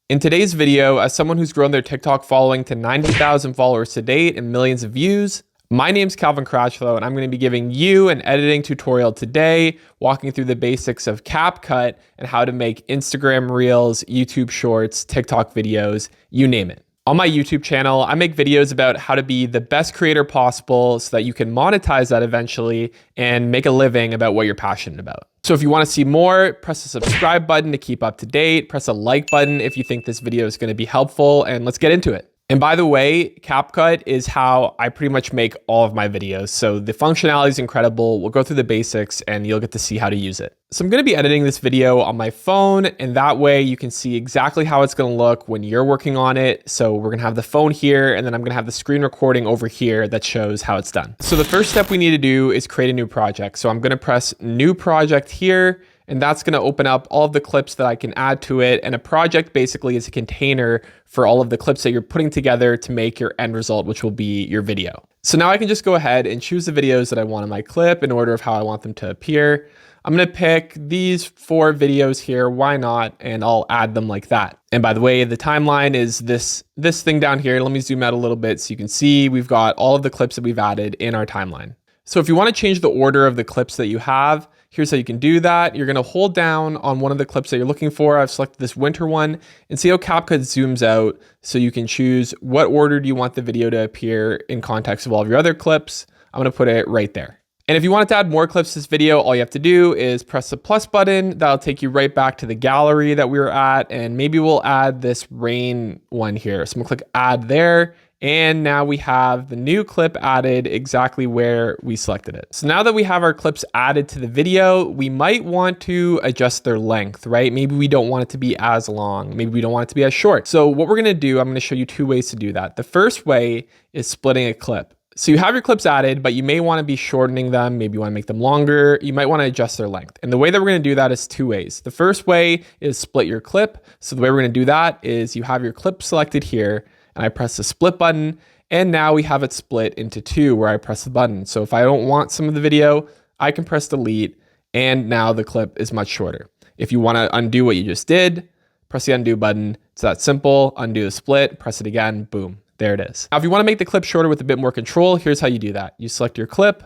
In today's video, as someone who's grown their TikTok following to 90,000 followers to date and millions of views, my name's Calvin Crashflow, and I'm going to be giving you an editing tutorial today, walking through the basics of CapCut and how to make Instagram Reels, YouTube Shorts, TikTok videos, you name it. On my YouTube channel, I make videos about how to be the best creator possible so that you can monetize that eventually and make a living about what you're passionate about. So if you want to see more, press the subscribe button to keep up to date, press a like button if you think this video is going to be helpful, and let's get into it. And by the way, CapCut is how I pretty much make all of my videos. So the functionality is incredible. We'll go through the basics and you'll get to see how to use it. So I'm going to be editing this video on my phone, and that way you can see exactly how it's going to look when you're working on it. So we're going to have the phone here, and then I'm going to have the screen recording over here that shows how it's done. So the first step we need to do is create a new project. So I'm going to press new project here, and that's going to open up all of the clips that I can add to it. And a project basically is a container for all of the clips that you're putting together to make your end result, which will be your video. So now I can just go ahead and choose the videos that I want in my clip in order of how I want them to appear. I'm going to pick these 4 videos here. Why not? And I'll add them like that. And by the way, the timeline is this thing down here. Let me zoom out a little bit so you can see we've got all of the clips that we've added in our timeline. So if you want to change the order of the clips that you have, here's how you can do that. You're going to hold down on one of the clips that you're looking for. I've selected this winter one, and see how CapCut zooms out. So you can choose what order do you want the video to appear in context of all of your other clips. I'm going to put it right there. And if you wanted to add more clips to this video, all you have to do is press the plus button. That'll take you right back to the gallery that we were at. And maybe we'll add this rain one here. So I'm gonna click add there. And now we have the new clip added exactly where we selected it. So now that we have our clips added to the video, we might want to adjust their length, right? Maybe we don't want it to be as long. Maybe we don't want it to be as short. So what we're gonna do, I'm gonna show you 2 ways to do that. The first way is splitting a clip. So you have your clips added, but you may want to be shortening them. Maybe you want to make them longer. You might want to adjust their length. And the way that we're going to do that is 2 ways. The first way is split your clip. So the way we're going to do that is you have your clip selected here, and I press the split button. And now we have it split into 2 where I press the button. So if I don't want some of the video, I can press delete, and now the clip is much shorter. If you want to undo what you just did, press the undo button. It's that simple. Undo the split, press it again, boom. There it is. Now, if you want to make the clip shorter with a bit more control, here's how you do that. You select your clip,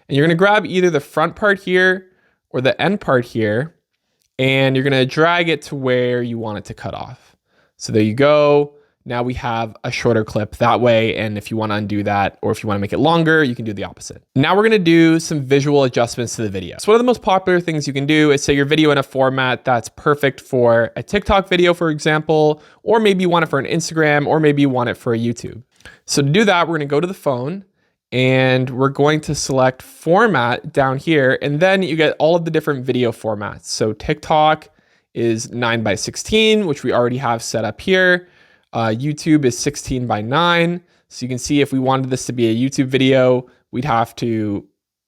and you're going to grab either the front part here or the end part here, and you're going to drag it to where you want it to cut off. So there you go. Now we have a shorter clip that way. And if you want to undo that, or if you want to make it longer, you can do the opposite. Now we're going to do some visual adjustments to the video. So one of the most popular things you can do is say your video in a format that's perfect for a TikTok video, for example, or maybe you want it for an Instagram, or maybe you want it for a YouTube. So to do that, we're going to go to the phone, and we're going to select format down here. And then you get all of the different video formats. So TikTok is 9:16, which we already have set up here. YouTube is 16:9. So you can see if we wanted this to be a YouTube video, we'd have to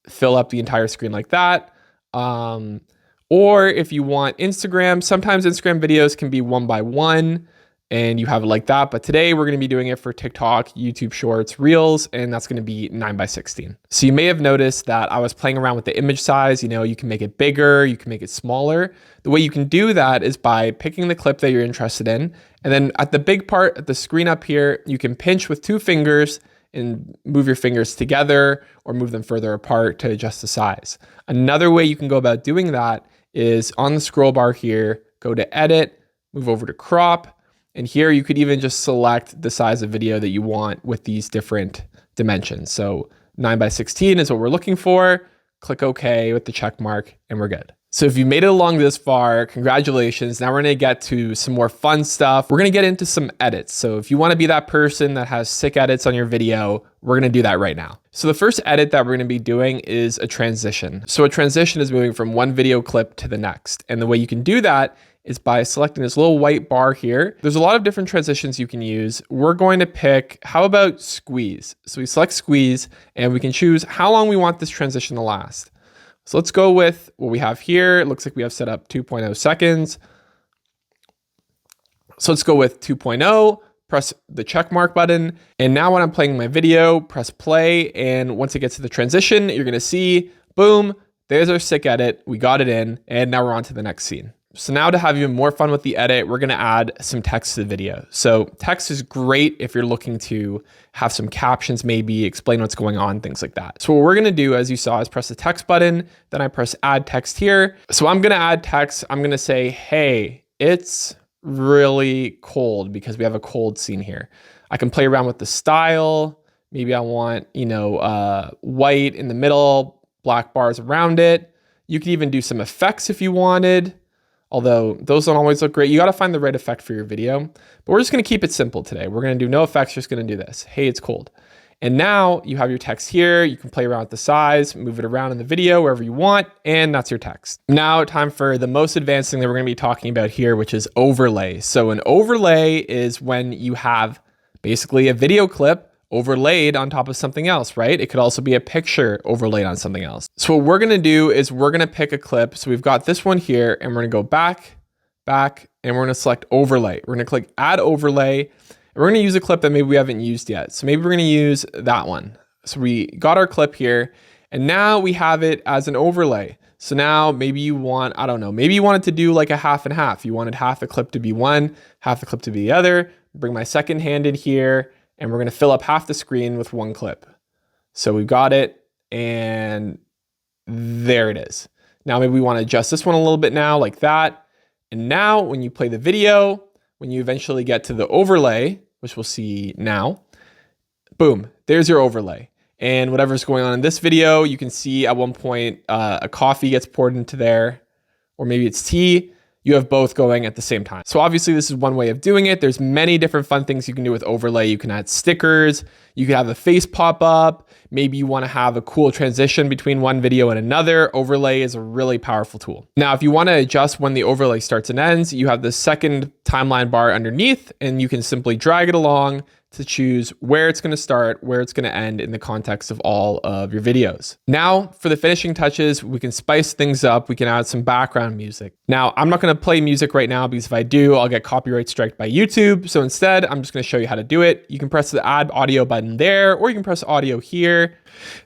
fill up the entire screen like that. Or if you want Instagram, sometimes Instagram videos can be 1:1 and you have it like that. But today we're going to be doing it for TikTok, YouTube Shorts, Reels, and that's going to be 9:16. So you may have noticed that I was playing around with the image size. You know, you can make it bigger, you can make it smaller. The way you can do that is by picking the clip that you're interested in. And then at the big part at the screen up here, you can pinch with 2 fingers and move your fingers together or move them further apart to adjust the size. Another way you can go about doing that is on the scroll bar here, go to edit, move over to crop. And here you could even just select the size of video that you want with these different dimensions. So 9:16 is what we're looking for. Click OK with the check mark, and we're good. So if you made it along this far, congratulations. Now we're going to get to some more fun stuff. We're going to get into some edits. So if you want to be that person that has sick edits on your video, we're going to do that right now. So the first edit that we're going to be doing is a transition. So a transition is moving from one video clip to the next. And the way you can do that is by selecting this little white bar here. There's a lot of different transitions you can use. We're going to pick, how about squeeze? So we select squeeze, and we can choose how long we want this transition to last. So let's go with what we have here. It looks like we have set up 2.0 seconds. So let's go with 2.0, press the check mark button. And now when I'm playing my video, press play. And once it gets to the transition, you're gonna see, boom, there's our sick edit. We got it in, and now we're on to the next scene. So now to have even more fun with the edit, we're gonna add some text to the video. So text is great if you're looking to have some captions, maybe explain what's going on, things like that. So what we're gonna do, as you saw, is press the text button, then I press add text here. So I'm gonna add text. I'm gonna say, hey, it's really cold, because we have a cold scene here. I can play around with the style. Maybe I want, white in the middle, black bars around it. You could even do some effects if you wanted, although those don't always look great. You got to find the right effect for your video, but we're just going to keep it simple today. We're going to do no effects, just going to do this. Hey, it's cold. And now you have your text here. You can play around with the size, move it around in the video wherever you want, and that's your text. Now time for the most advanced thing that we're going to be talking about here, which is overlay. So an overlay is when you have basically a video clip overlaid on top of something else, right? It could also be a picture overlaid on something else. So what we're gonna do is we're gonna pick a clip. So we've got this one here, and we're gonna go back, and we're gonna select overlay. We're gonna click add overlay, and we're gonna use a clip that maybe we haven't used yet. So maybe we're gonna use that one. So we got our clip here, and now we have it as an overlay. So now maybe you want, I don't know, maybe you wanted to do like a half and half. You wanted half the clip to be one, half the clip to be the other. Bring my second hand in here, and we're gonna fill up half the screen with one clip. So we've got it, and there it is. Now maybe we wanna adjust this one a little bit now, like that. And now when you play the video, when you eventually get to the overlay, which we'll see now, boom, there's your overlay. And whatever's going on in this video, you can see at one point a coffee gets poured into there, or maybe it's tea. You have both going at the same time. So obviously this is one way of doing it. There's many different fun things you can do with overlay. You can add stickers, you can have a face pop up. Maybe you wanna have a cool transition between one video and another. Overlay is a really powerful tool. Now, if you wanna adjust when the overlay starts and ends, you have the second timeline bar underneath, and you can simply drag it along to choose where it's gonna start, where it's gonna end in the context of all of your videos. Now, for the finishing touches, we can spice things up. We can add some background music. Now, I'm not gonna play music right now, because if I do, I'll get copyright striked by YouTube. So instead, I'm just gonna show you how to do it. You can press the add audio button there, or you can press audio here.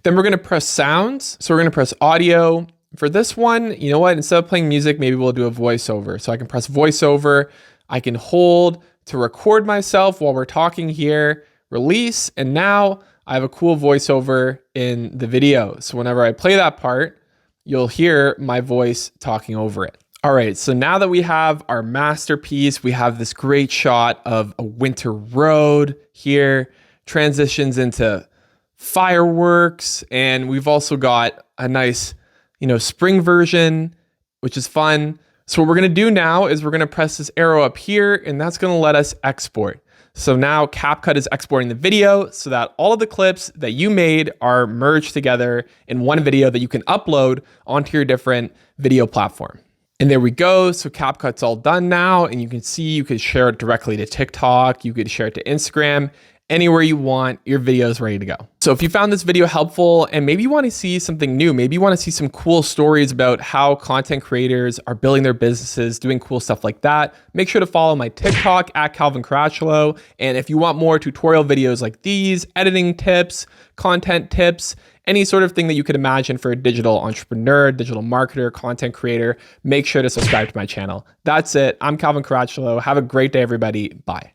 Then we're gonna press sounds. So we're gonna press audio. For this one, you know what? Instead of playing music, maybe we'll do a voiceover. So I can press voiceover. I can hold to record myself while we're talking here, release, and now I have a cool voiceover in the video. So whenever I play that part, you'll hear my voice talking over it. All right, so now that we have our masterpiece, we have this great shot of a winter road here, transitions into fireworks, and we've also got a nice, spring version, which is fun. So what we're gonna do now is we're gonna press this arrow up here, and that's gonna let us export. So now CapCut is exporting the video so that all of the clips that you made are merged together in one video that you can upload onto your different video platform. And there we go. So CapCut's all done now, and you can see you could share it directly to TikTok, you could share it to Instagram, anywhere you want. Your video is ready to go. So if you found this video helpful, and maybe you want to see something new, maybe you want to see some cool stories about how content creators are building their businesses, doing cool stuff like that, make sure to follow my TikTok at Calvin Caracciolo. And if you want more tutorial videos like these, editing tips, content tips, any sort of thing that you could imagine for a digital entrepreneur, digital marketer, content creator, make sure to subscribe to my channel. That's it. I'm Calvin Caracciolo. Have a great day, everybody. Bye.